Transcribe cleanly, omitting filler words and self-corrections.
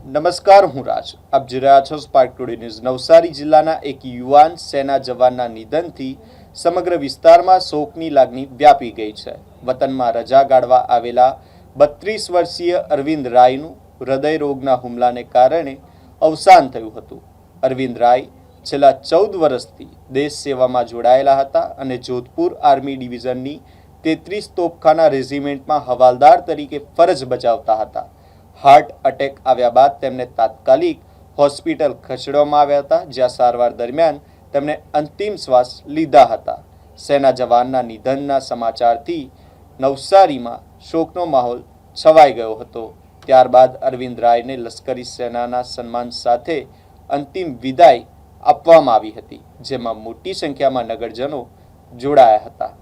નમસ્કાર, હું રાજ. આપ જોઈ રહ્યા છો સ્પાર્ક ટુડે ન્યૂઝ. નવસારી જિલ્લાના એક યુવાન સેના જવાનના નિધનથી સમગ્ર વિસ્તારમાં શોકની લાગણી વ્યાપી ગઈ છે. વતનમાં રજા ગાળવા આવેલા 32 વર્ષીય અરવિંદ રાયનું હૃદય રોગના હુમલાને કારણે અવસાન થયું હતું. અરવિંદ રાય છેલ્લા 14 વર્ષથી દેશ સેવામાં જોડાયેલા હતા અને જોધપુર આર્મી ડિવિઝનની 33 તોપખાના રેજિમેન્ટમાં હવાલદાર તરીકે ફરજ બજાવતા હતા. હાર્ટ અટેક આવ્યા બાદ તેમને તાત્કાલિક હોસ્પિટલ ખસેડવામાં આવ્યા હતા, જ્યાં સારવાર દરમિયાન તેમણે અંતિમ શ્વાસ લીધા હતા. સેના જવાનના નિધનના સમાચારથી નવસારીમાં શોકનો માહોલ છવાઈ ગયો હતો. ત્યારબાદ અરવિંદ રાયને લશ્કરી સેનાના સન્માન સાથે અંતિમ વિદાય આપવામાં આવી હતી, જેમાં મોટી સંખ્યામાં નગરજનો જોડાયા હતા.